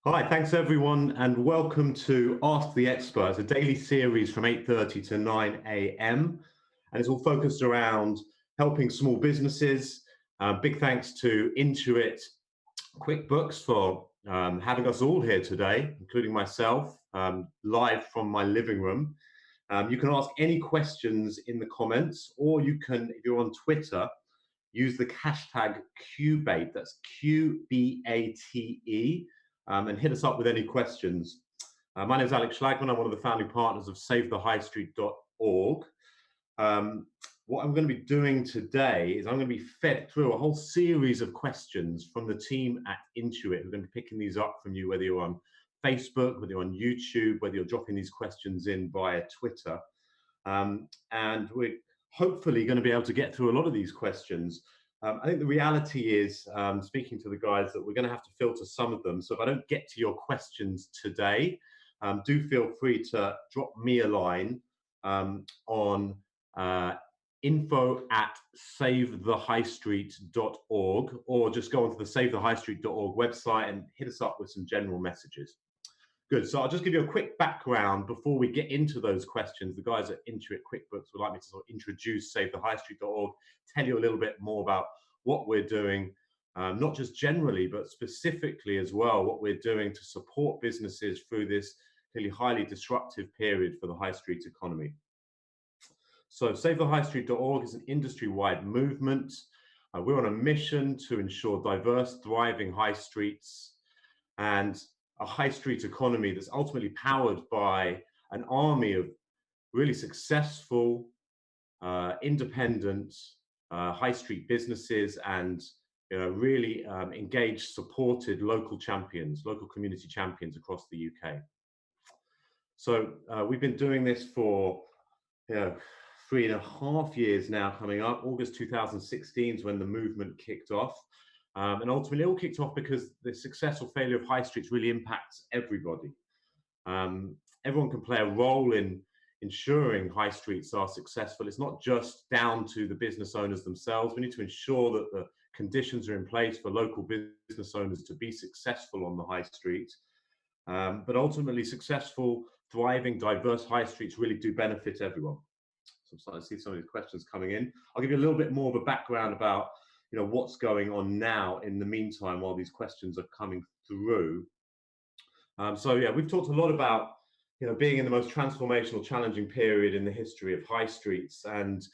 Hi, thanks everyone, and welcome to Ask the Experts, a daily series from 8:30 to 9 a.m. And it's all focused around helping small businesses. Big thanks to Intuit QuickBooks for having us all here today, including myself, live from my living room. You can ask any questions in the comments, or you can, if you're on Twitter, use the hashtag QBATE, that's QBATE, and hit us up with any questions. My name is Alex Schlagman. I'm one of the founding partners of SaveTheHighStreet.org. Um, what I'm going to be doing today is I'm going to be fed through a whole series of questions from the team at Intuit. We're going to be picking these up from you, whether you're on Facebook, whether you're on YouTube, whether you're dropping these questions in via Twitter. And we're hopefully going to be able to get through a lot of these questions. I think the reality is, speaking to the guys, that we're going to have to filter some of them. So if I don't get to your questions today, do feel free to drop me a line on info@savethehighstreet.org, or just go onto the savethehighstreet.org website and hit us up with some general messages. Good. So I'll just give you a quick background before we get into those questions. The guys at Intuit QuickBooks would like me to sort of introduce SaveTheHighStreet.org, tell you a little bit more about what we're doing, not just generally, but specifically as well, what we're doing to support businesses through this really highly disruptive period for the high street economy. So SaveTheHighStreet.org is an industry-wide movement. We're on a mission to ensure diverse, thriving high streets and a high street economy that's ultimately powered by an army of really successful, independent high street businesses and really engaged, supported local champions, local community champions across the UK. So we've been doing this for 3.5 years now coming up. August 2016 is when the movement kicked off. And ultimately, it all kicked off because the success or failure of high streets really impacts everybody. Everyone can play a role in ensuring high streets are successful. It's not just down to the business owners themselves. We need to ensure that the conditions are in place for local business owners to be successful on the high street. But ultimately, successful, thriving, diverse high streets really do benefit everyone. So I'm starting to see some of these questions coming in. I'll give you a little bit more of a background about what's going on now in the meantime while these questions are coming through. So yeah, we've talked a lot about being in the most transformational, challenging period in the history of high streets, and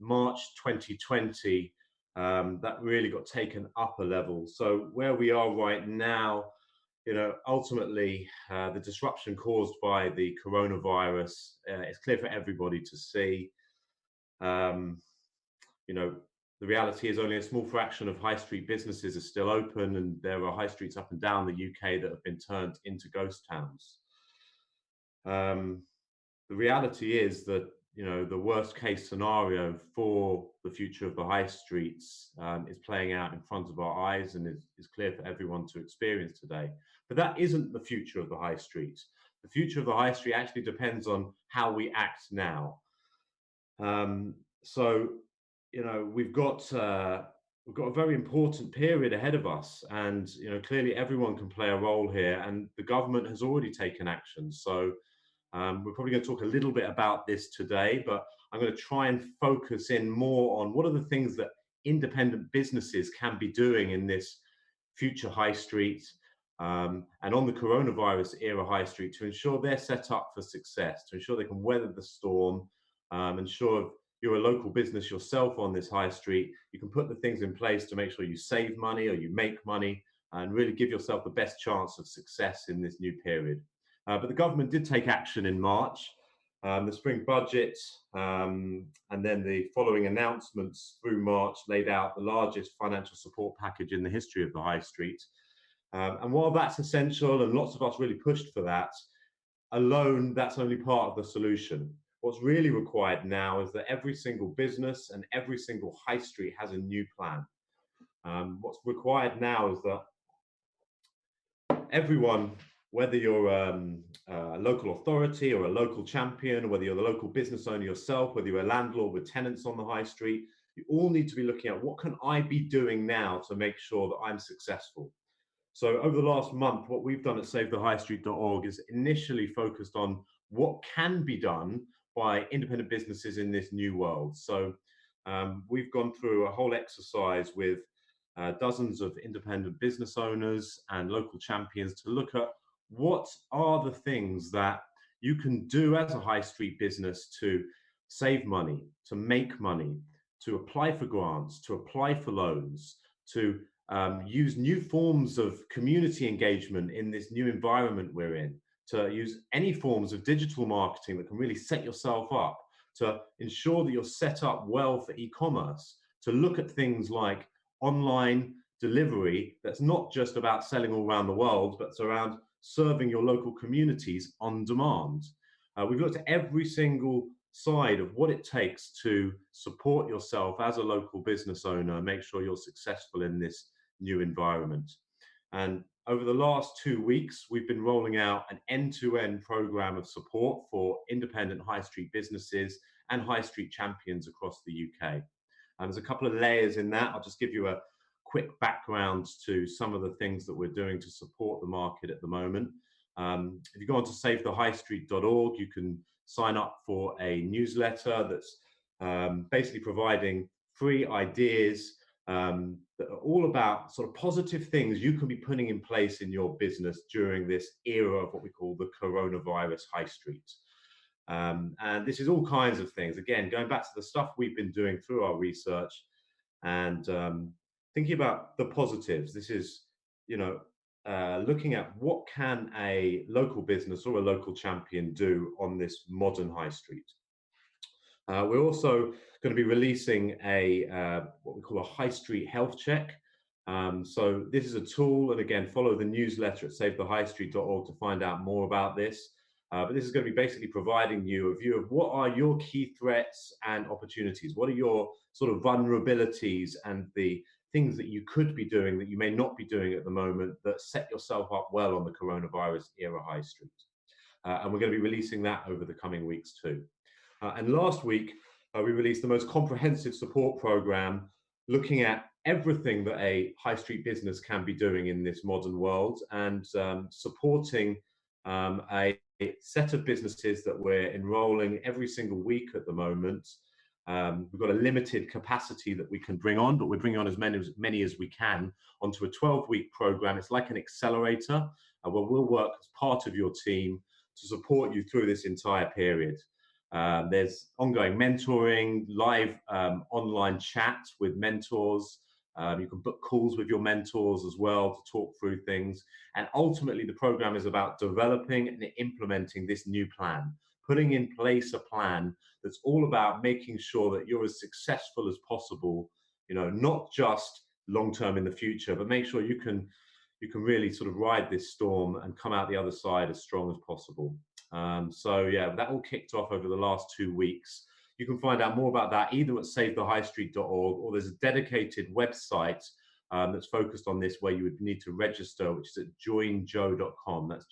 March 2020 that really got taken up a level. So where we are right now, ultimately, the disruption caused by the coronavirus is clear for everybody to see. The reality is only a small fraction of high street businesses are still open, and there are high streets up and down the UK that have been turned into ghost towns. The reality is that the worst case scenario for the future of the high streets is playing out in front of our eyes and is clear for everyone to experience today. But that isn't the future of the high street. The future of the high street actually depends on how we act now. So we've got a very important period ahead of us, and clearly everyone can play a role here, and the government has already taken action. So we're probably going to talk a little bit about this today, but I'm going to try and focus in more on what are the things that independent businesses can be doing in this future high street, and on the coronavirus era high street, to ensure they're set up for success, to ensure they can weather the storm, ensure if you're a local business yourself on this high street, you can put the things in place to make sure you save money or you make money and really give yourself the best chance of success in this new period. But the government did take action in March. The spring budget and then the following announcements through March laid out the largest financial support package in the history of the high street. And while that's essential, and lots of us really pushed for that, alone, that's only part of the solution. What's really required now is that every single business and every single high street has a new plan. What's required now is that everyone, whether you're a local authority or a local champion, whether you're the local business owner yourself, whether you're a landlord with tenants on the high street, you all need to be looking at what can I be doing now to make sure that I'm successful. So over the last month, what we've done at SaveTheHighStreet.org is initially focused on what can be done by independent businesses in this new world. So we've gone through a whole exercise with dozens of independent business owners and local champions to look at what are the things that you can do as a high street business to save money, to make money, to apply for grants, to apply for loans, to use new forms of community engagement in this new environment we're in, to use any forms of digital marketing that can really set yourself up, to ensure that you're set up well for e-commerce, to look at things like online delivery that's not just about selling all around the world, but it's around serving your local communities on demand. We've looked at every single side of what it takes to support yourself as a local business owner, make sure you're successful in this new environment. And over the last 2 weeks, we've been rolling out an end-to-end program of support for independent high street businesses and high street champions across the UK. And there's a couple of layers in that. I'll just give you a quick background to some of the things that we're doing to support the market at the moment. If you go on to SaveTheHighStreet.org, you can sign up for a newsletter that's basically providing free ideas that are all about sort of positive things you can be putting in place in your business during this era of what we call the coronavirus high street. And this is all kinds of things. Again, going back to the stuff we've been doing through our research and thinking about the positives. This is, looking at what can a local business or a local champion do on this modern high street. We're also going to be releasing a what we call a high street health check. So this is a tool, and again, follow the newsletter at SaveTheHighStreet.org to find out more about this. But this is going to be basically providing you a view of what are your key threats and opportunities. What are your sort of vulnerabilities and the things that you could be doing that you may not be doing at the moment that set yourself up well on the coronavirus era high street. And we're going to be releasing that over the coming weeks too. And last week, we released the most comprehensive support program looking at everything that a high street business can be doing in this modern world and supporting a set of businesses that we're enrolling every single week at the moment. We've got a limited capacity that we can bring on, but we're bringing on as many as we can onto a 12-week program. It's like an accelerator where we'll work as part of your team to support you through this entire period. There's ongoing mentoring, live online chat with mentors. You can book calls with your mentors as well to talk through things. And ultimately, the program is about developing and implementing this new plan, putting in place a plan that's all about making sure that you're as successful as possible, not just long term in the future, but make sure you can really sort of ride this storm and come out the other side as strong as possible. So yeah, that all kicked off over the last 2 weeks. You can find out more about that either at SaveTheHighStreet.org, or there's a dedicated website that's focused on this where you would need to register, which is at joinjo.com. That's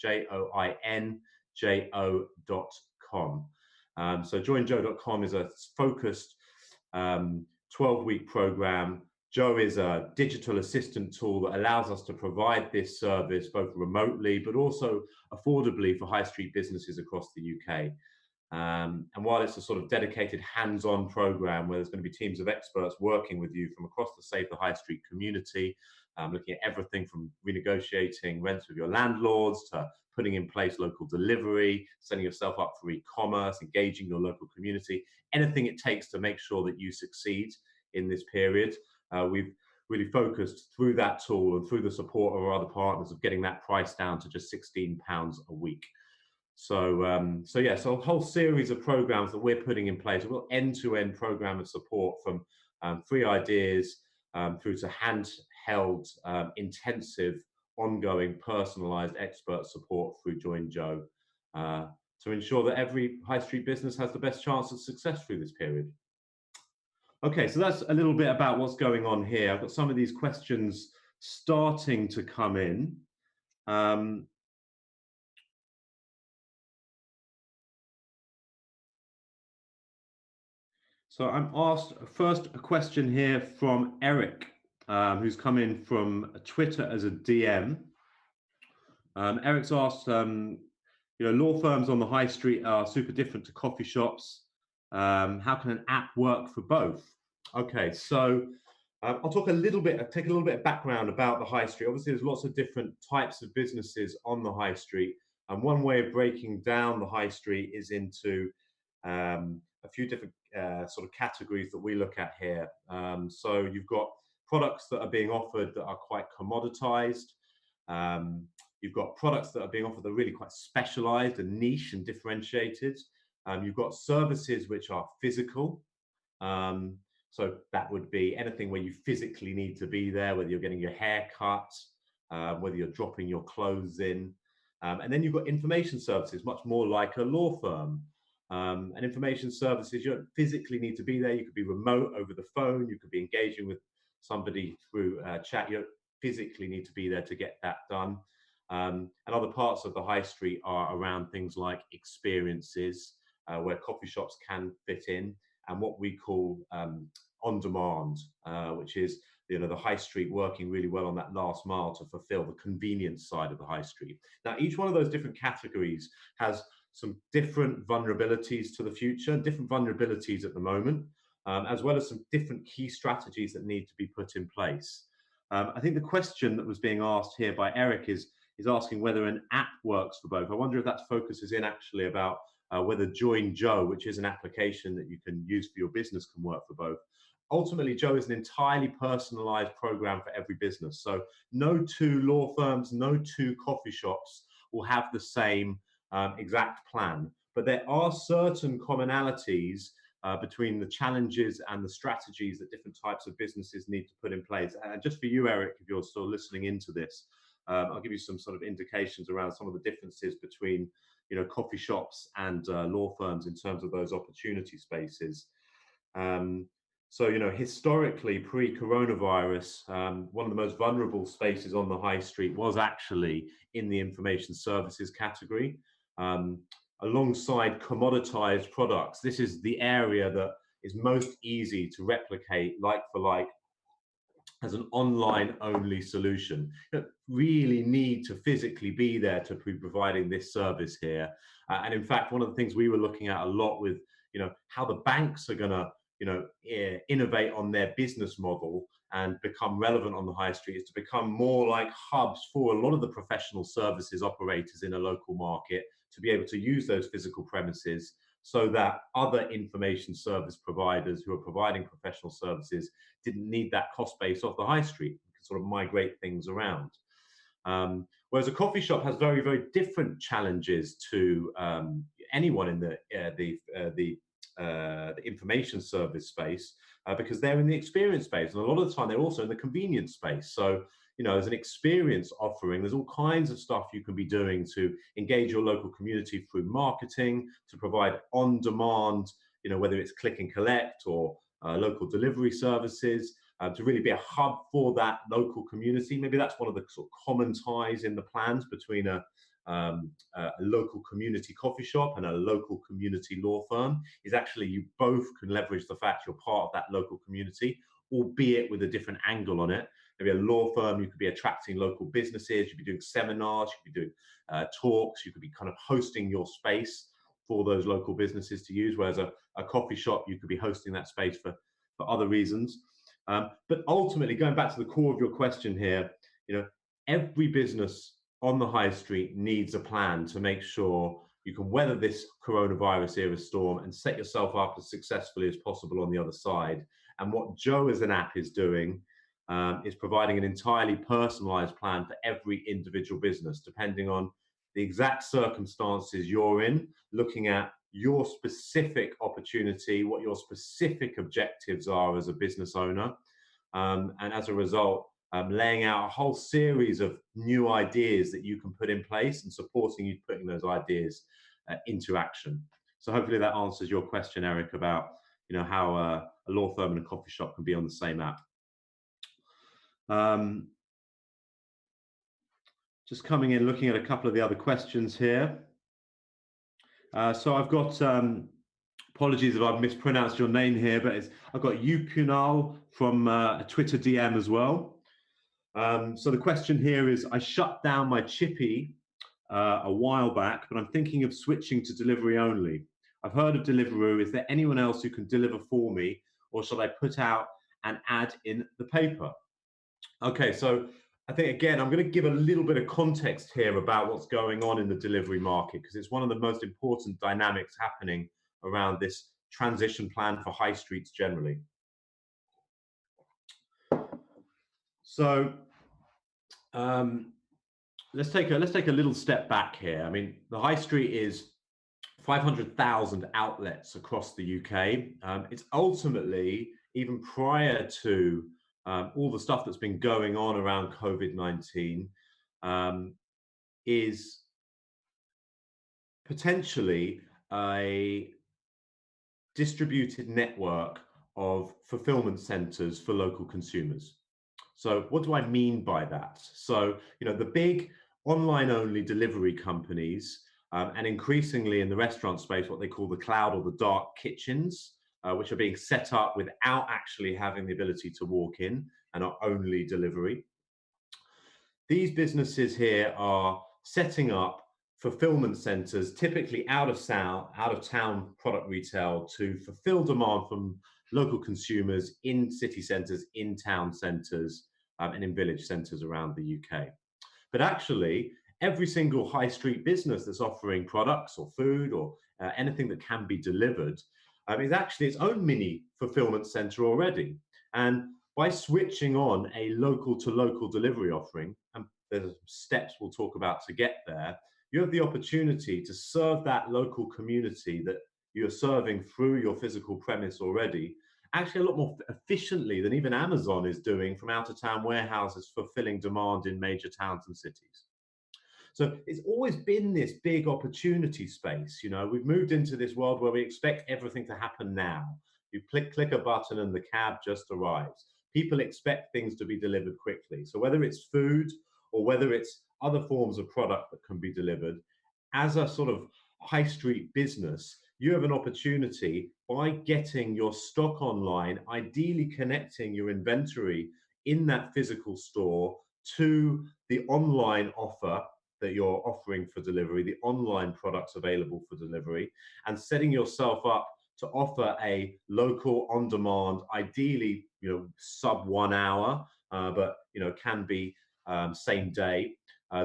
joinjo.com. So joinjo.com is a focused 12-week program. Joe is a digital assistant tool that allows us to provide this service both remotely but also affordably for high street businesses across the UK. And while it's a sort of dedicated hands-on program where there's going to be teams of experts working with you from across the Save the High Street community, looking at everything from renegotiating rents with your landlords to putting in place local delivery, setting yourself up for e-commerce, engaging your local community, anything it takes to make sure that you succeed in this period. We've really focused through that tool and through the support of our other partners of getting that price down to just £16 a week. So a whole series of programs that we're putting in place, a real end-to-end program of support from free ideas through to handheld, intensive, ongoing, personalised expert support through Join Joe to ensure that every high street business has the best chance of success through this period. Okay, so that's a little bit about what's going on here. I've got some of these questions starting to come in. So I'm asked first a question here from Eric, who's come in from Twitter as a DM. Eric's asked, law firms on the high street are super different to coffee shops. How can an app work for both? Okay, so I'll talk a little bit, take a little bit of background about the high street. Obviously, there's lots of different types of businesses on the high street, and one way of breaking down the high street is into a few different sort of categories that we look at here. So you've got products that are being offered that are quite commoditized. Um, you've got products that are being offered that are really quite specialized and niche and differentiated. You've got services which are physical. Um, so that would be anything where you physically need to be there, whether you're getting your hair cut, whether you're dropping your clothes in. And then you've got information services, much more like a law firm. And information services, you don't physically need to be there. You could be remote over the phone. You could be engaging with somebody through chat. You don't physically need to be there to get that done. And other parts of the high street are around things like experiences, where coffee shops can fit in, and what we call on demand, which is the high street working really well on that last mile to fulfill the convenience side of the high street. Now, each one of those different categories has some different vulnerabilities to the future, different vulnerabilities at the moment, as well as some different key strategies that need to be put in place. I think the question that was being asked here by Eric is asking whether an app works for both. I wonder if that focuses in actually about whether Join Joe, which is an application that you can use for your business, can work for both. Ultimately, Joe is an entirely personalized program for every business. So no two law firms, no two coffee shops will have the same exact plan. But there are certain commonalities between the challenges and the strategies that different types of businesses need to put in place. And just for you, Eric, if you're still listening into this, I'll give you some sort of indications around some of the differences between coffee shops and law firms in terms of those opportunity spaces. So historically, pre-coronavirus, one of the most vulnerable spaces on the high street was actually in the information services category. Alongside commoditized products, this is the area that is most easy to replicate like for like as an online only solution. You don't really need to physically be there to be providing this service here. And in fact, one of the things we were looking at a lot with how the banks are going to innovate on their business model and become relevant on the high street is to become more like hubs for a lot of the professional services operators in a local market to be able to use those physical premises, so that other information service providers who are providing professional services didn't need that cost base off the high street. You can sort of migrate things around. Whereas a coffee shop has very, very different challenges to anyone in the information service space, because they're in the experience space, and a lot of the time they're also in the convenience space. So as an experience offering, there's all kinds of stuff you can be doing to engage your local community through marketing, to provide on-demand, whether it's click and collect or local delivery services, to really be a hub for that local community. Maybe that's one of the sort of common ties in the plans between a local community coffee shop and a local community law firm, is actually you both can leverage the fact you're part of that local community, albeit with a different angle on it. Maybe a law firm, you could be attracting local businesses, you could be doing seminars, you could be doing talks, you could be kind of hosting your space for those local businesses to use, whereas a coffee shop, you could be hosting that space for other reasons. But ultimately, going back to the core of your question here, every business on the high street needs a plan to make sure you can weather this coronavirus era storm and set yourself up as successfully as possible on the other side. And what Joe as an app is doing is providing an entirely personalized plan for every individual business, depending on the exact circumstances you're in, looking at your specific opportunity, what your specific objectives are as a business owner. And as a result, laying out a whole series of new ideas that you can put in place and supporting you putting those ideas into action. So hopefully that answers your question, Eric, about how a law firm and a coffee shop can be on the same app. Just coming in, looking at a couple of the other questions here. So I've got, apologies if I've mispronounced your name here, but I've got Yukunal from a Twitter DM as well. So the question here is, I shut down my chippy a while back, but I'm thinking of switching to delivery only. I've heard of Deliveroo. Is there anyone else who can deliver for me, or shall I put out an ad in the paper? Okay, so I think again, I'm going to give a little bit of context here about what's going on in the delivery market because it's one of the most important dynamics happening around this transition plan for high streets generally. So um, let's take a little step back here. I mean, the high street is 500,000 outlets across the UK. It's ultimately, even prior to all the stuff that's been going on around COVID-19, is potentially a distributed network of fulfillment centers for local consumers. So what do I mean by that? So, the big online only delivery companies, and increasingly in the restaurant space, what they call the cloud or the dark kitchens, which are being set up without actually having the ability to walk in and are only delivery. These businesses here are setting up fulfillment centers, typically out of town product retail to fulfill demand from local consumers in city centers, in town centers, and in village centers around the UK. But actually, every single high street business that's offering products or food or anything that can be delivered is actually its own mini fulfillment center already. And by switching on a local to local delivery offering, and there's steps we'll talk about to get there, you have the opportunity to serve that local community that you're serving through your physical premise already, actually a lot more efficiently than even Amazon is doing from out of town warehouses fulfilling demand in major towns and cities. So it's always been this big opportunity space. We've moved into this world where we expect everything to happen now. You click a button and the cab just arrives. People expect things to be delivered quickly. So whether it's food or whether it's other forms of product that can be delivered, as a sort of high street business, you have an opportunity by getting your stock online, ideally connecting your inventory in that physical store to the online offer that you're offering for delivery, the online products available for delivery, and setting yourself up to offer a local on-demand, ideally, sub 1 hour, but can be same day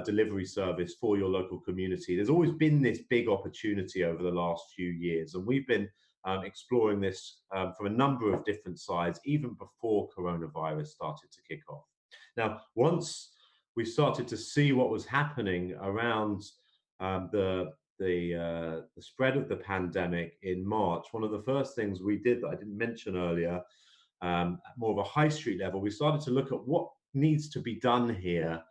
delivery service for your local community. There's always been this big opportunity over the last few years, and we've been exploring this from a number of different sides, even before coronavirus started to kick off. Now, once we started to see what was happening around the spread of the pandemic in March, one of the first things we did that I didn't mention earlier, at more of a high street level, we started to look at what needs to be done here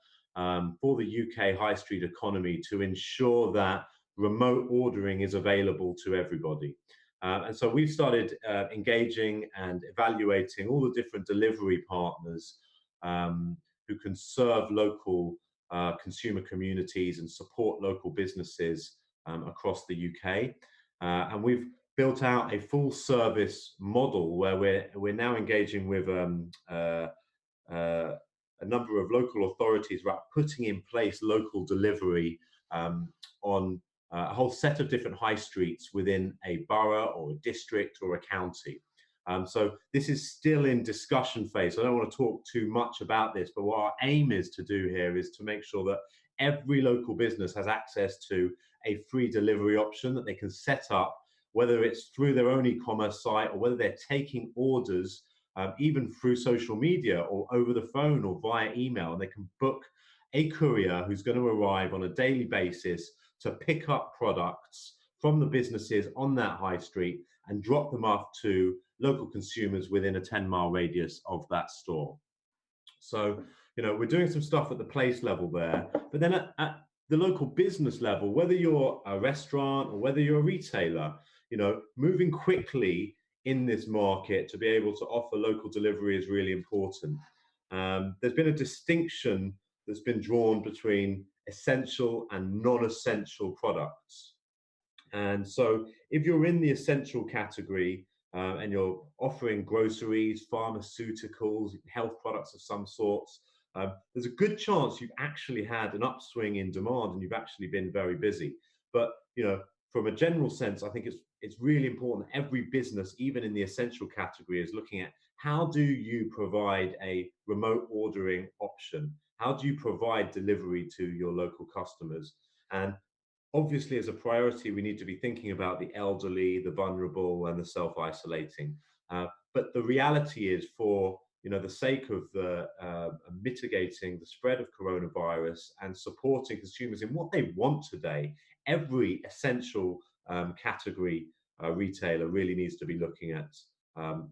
for the UK high street economy to ensure that remote ordering is available to everybody. And so we've started engaging and evaluating all the different delivery partners who can serve local consumer communities and support local businesses across the UK. And we've built out a full service model where we're now engaging with a number of local authorities about putting in place local delivery on a whole set of different high streets within a borough or a district or a county. So this is still in discussion phase. I don't want to talk too much about this, but what our aim is to do here is to make sure that every local business has access to a free delivery option that they can set up, whether it's through their own e-commerce site or whether they're taking orders even through social media or over the phone or via email. And they can book a courier who's going to arrive on a daily basis to pick up products from the businesses on that high street and drop them off to local consumers within a 10-mile radius of that store. So, we're doing some stuff at the place level there, but then at the local business level, whether you're a restaurant or whether you're a retailer, moving quickly in this market to be able to offer local delivery is really important. There's been a distinction that's been drawn between essential and non-essential products. And so if you're in the essential category and you're offering groceries, pharmaceuticals, health products of some sorts, there's a good chance you've actually had an upswing in demand and you've actually been very busy. But from a general sense, I think it's really important that every business, even in the essential category, is looking at how do you provide a remote ordering option? How do you provide delivery to your local customers? And obviously, as a priority, we need to be thinking about the elderly, the vulnerable, and the self-isolating. But the reality is, for the sake of mitigating the spread of coronavirus and supporting consumers in what they want today, every essential category retailer really needs to be looking at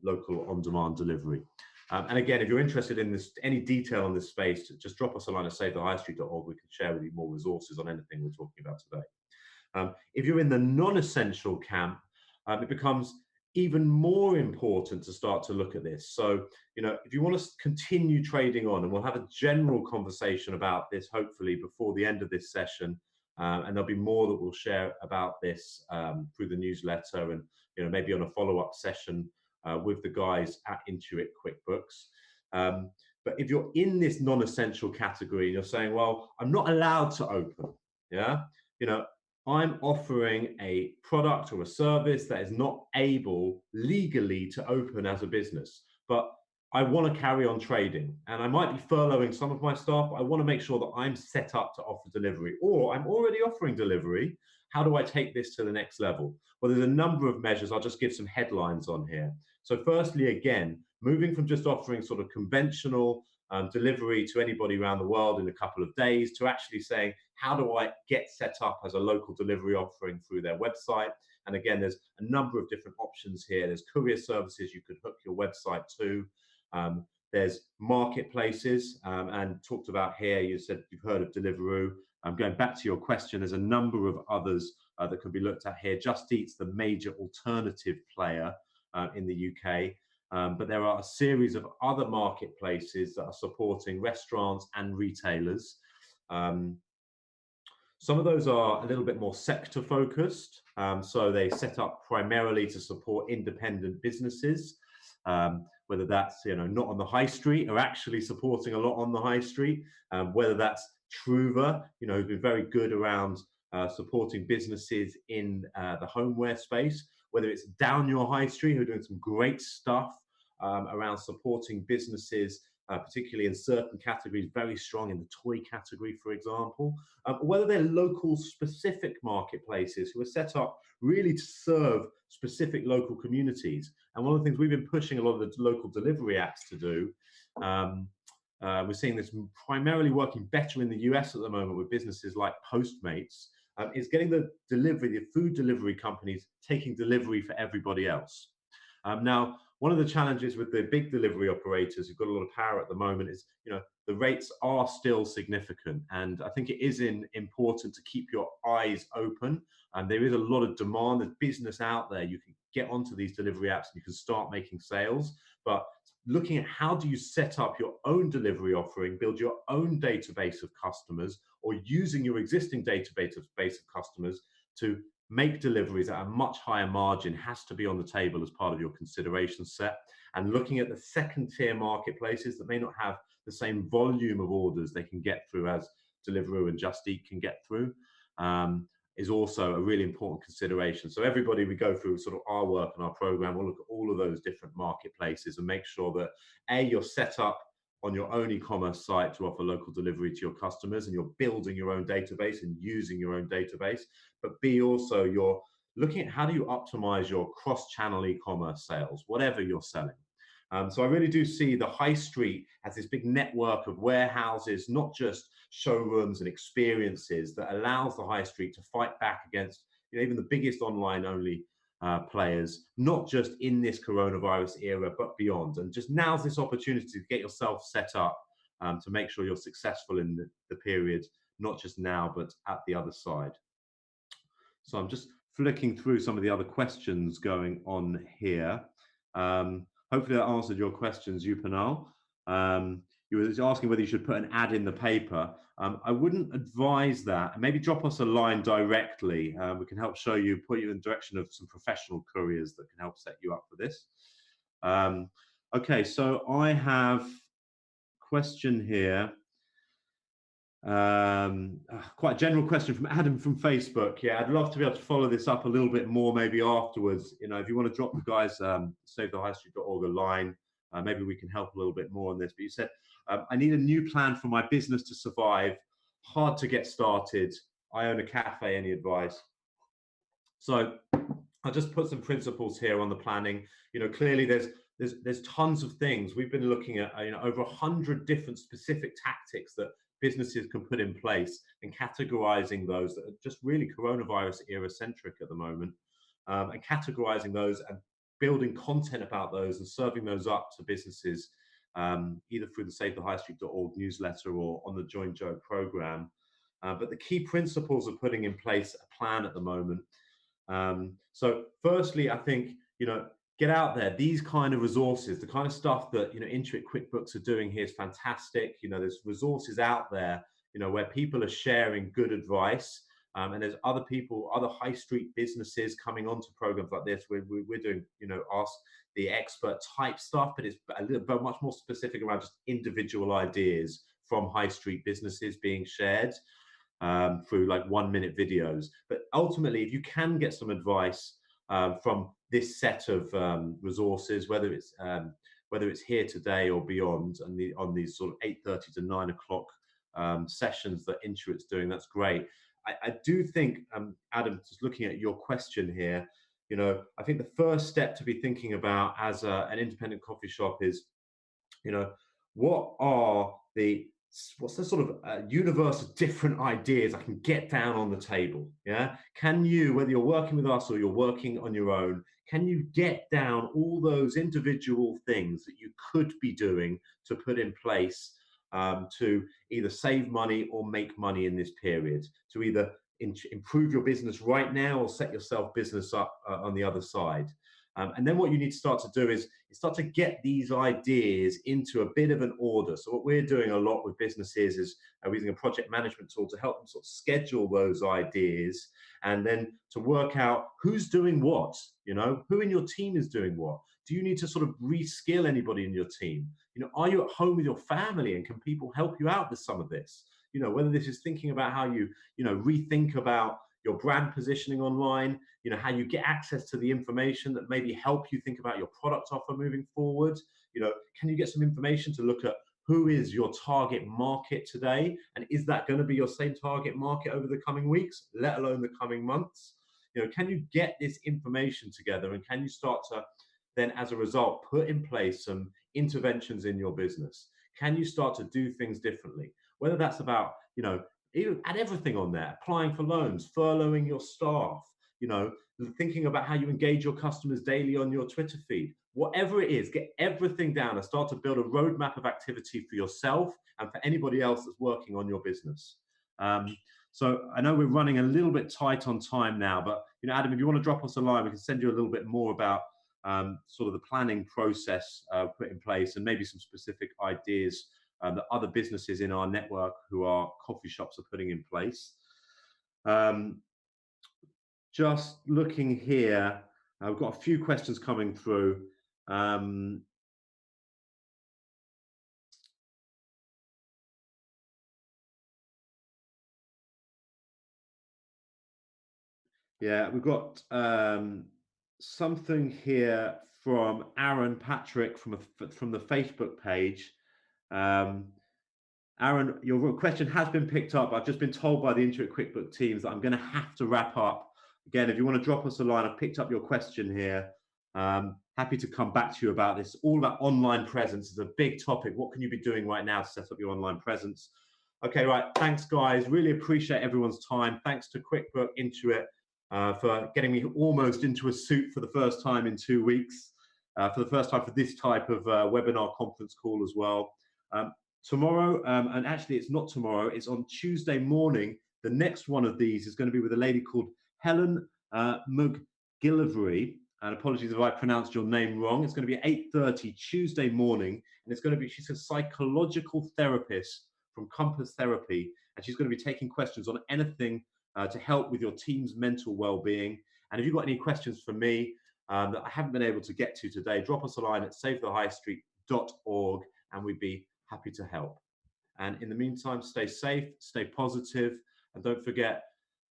local on-demand delivery. And again, if you're interested in this, any detail on this space, just drop us a line at savethehighstreet.org. We can share with you more resources on anything we're talking about today. If you're in the non-essential camp, it becomes even more important to start to look at this. So, if you want to continue trading on, and we'll have a general conversation about this hopefully before the end of this session, and there'll be more that we'll share about this through the newsletter, and maybe on a follow-up session with the guys at Intuit QuickBooks. But if you're in this non-essential category and you're saying, well, I'm not allowed to open, yeah, I'm offering a product or a service that is not able legally to open as a business, but I want to carry on trading, and I might be furloughing some of my staff, but I want to make sure that I'm set up to offer delivery, or I'm already offering delivery. How do I take this to the next level? Well, there's a number of measures. I'll just give some headlines on here. So firstly, again, moving from just offering sort of conventional delivery to anybody around the world in a couple of days to actually saying, how do I get set up as a local delivery offering through their website? And again, there's a number of different options here. There's courier services you could hook your website to. There's marketplaces, and talked about here, you said you've heard of Deliveroo. Going back to your question, there's a number of others that can be looked at here. Just Eat's the major alternative player in the UK. But there are a series of other marketplaces that are supporting restaurants and retailers. Some of those are a little bit more sector focused. So they set up primarily to support independent businesses, whether that's not on the high street or actually supporting a lot on the high street, whether that's Truva, who've been very good around supporting businesses in the homeware space, whether it's Down Your High Street, who are doing some great stuff around supporting businesses, particularly in certain categories, very strong in the toy category, for example, whether they're local specific marketplaces who are set up really to serve specific local communities. And one of the things we've been pushing a lot of the local delivery apps to do, we're seeing this primarily working better in the US at the moment with businesses like Postmates, is getting the food delivery companies taking delivery for everybody else. Now, one of the challenges with the big delivery operators who've got a lot of power at the moment is, the rates are still significant. And I think it is important to keep your eyes open. And there is a lot of demand. There's business out there. You can get onto these delivery apps and you can start making sales. But looking at how do you set up your own delivery offering, build your own database of customers, or using your existing database of customers to make deliveries at a much higher margin has to be on the table as part of your consideration set. And looking at the second tier marketplaces that may not have the same volume of orders they can get through as Deliveroo and Just Eat can get through, is also a really important consideration. So everybody, we go through sort of our work and our program, we'll look at all of those different marketplaces and make sure that you're set up on your own e-commerce site to offer local delivery to your customers, and you're building your own database and using your own database. But B, also you're looking at how do you optimize your cross-channel e-commerce sales, whatever you're selling. So I really do see the high street as this big network of warehouses, not just showrooms and experiences, that allows the high street to fight back against even the biggest online-only players, not just in this coronavirus era, but beyond. And just now's this opportunity to get yourself set up to make sure you're successful in the period, not just now, but at the other side. So I'm just flicking through some of the other questions going on here. Hopefully that answered your questions, Yupanal. You were asking whether you should put an ad in the paper. I wouldn't advise that. Maybe drop us a line directly. We can help put you in the direction of some professional couriers that can help set you up for this. Okay, so I have question here. Quite a general question from Adam from Facebook. Yeah, I'd love to be able to follow this up a little bit more, maybe afterwards. You know, if you want to drop the guys, savethehighstreet.org a line, maybe we can help a little bit more on this. But you said, I need a new plan for my business to survive. Hard to get started. I own a cafe. Any advice? So I'll just put some principles here on the planning. You know, clearly there's tons of things. We've been looking at over 100 different specific tactics that businesses can put in place and categorizing those that are just really coronavirus era centric at the moment, and categorizing those and building content about those and serving those up to businesses, either through the savethehighstreet.org newsletter or on the Join Joe program. But the key principles of putting in place a plan at the moment. So firstly, I think, get out there. These kind of resources, the kind of stuff that, Intuit QuickBooks are doing here is fantastic. There's resources out there, where people are sharing good advice. And there's other people, other high street businesses coming onto programs like this. We're doing, Ask the Expert type stuff, but it's a little bit much more specific around just individual ideas from high street businesses being shared through like 1-minute videos. But ultimately, if you can get some advice from this set of resources, whether it's here today or beyond, and on these sort of 8:30 to 9 o'clock sessions that Intuit's doing, that's great. I do think, Adam, just looking at your question here, I think the first step to be thinking about as an independent coffee shop is, what's the sort of universe of different ideas I can get down on the table? Yeah, can you, whether you're working with us or you're working on your own, can you get down all those individual things that you could be doing to put in place to either save money or make money in this period, to either improve your business right now or set yourself business up on the other side? And then what you need to start to do is start to get these ideas into a bit of an order. So what we're doing a lot with businesses is we're using a project management tool to help them sort of schedule those ideas, and then to work out who's doing what, who in your team is doing what. Do you need to sort of reskill anybody in your team? Are you at home with your family, and can people help you out with some of this? Whether this is thinking about how you rethink about your brand positioning online, how you get access to the information that maybe help you think about your product offer moving forward. Can you get some information to look at who is your target market today, and is that going to be your same target market over the coming weeks, let alone the coming months? Can you get this information together, and can you start to then, as a result, put in place some interventions in your business? Can you start to do things differently? Whether that's about, add everything on there, applying for loans, furloughing your staff, thinking about how you engage your customers daily on your Twitter feed. Whatever it is, get everything down and start to build a roadmap of activity for yourself and for anybody else that's working on your business. So I know we're running a little bit tight on time now, but Adam, if you want to drop us a line, we can send you a little bit more about sort of the planning process put in place, and maybe some specific ideas that other businesses in our network who are coffee shops are putting in place. Just looking here, we've got a few questions coming through. Yeah, we've got something here from Aaron Patrick from the Facebook page. Aaron, your question has been picked up. I've just been told by the Intuit QuickBooks teams that I'm going to have to wrap up. Again, if you want to drop us a line, I've picked up your question here. Happy to come back to you about this. All about online presence is a big topic. What can you be doing right now to set up your online presence? Okay, right. Thanks, guys. Really appreciate everyone's time. Thanks to QuickBooks, Intuit, for getting me almost into a suit for the first time in 2 weeks, for the first time for this type of webinar conference call as well. Tomorrow, and actually it's not tomorrow, it's on Tuesday morning. The next one of these is going to be with a lady called Helen McGillivray, and apologies if I pronounced your name wrong. It's going to be at 8:30 Tuesday morning, and it's going to be, she's a psychological therapist from Compass Therapy, and she's going to be taking questions on anything to help with your team's mental well-being. And if you've got any questions for me that I haven't been able to get to today, drop us a line at savethehighstreet.org, and we'd be happy to help. And in the meantime, stay safe, stay positive, and don't forget,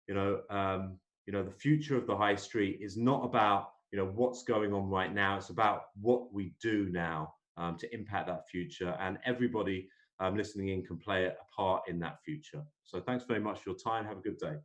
the future of the high street is not about what's going on right now. It's about what we do now to impact that future, and everybody listening in can play a part in that future. So thanks very much for your time. Have a good day.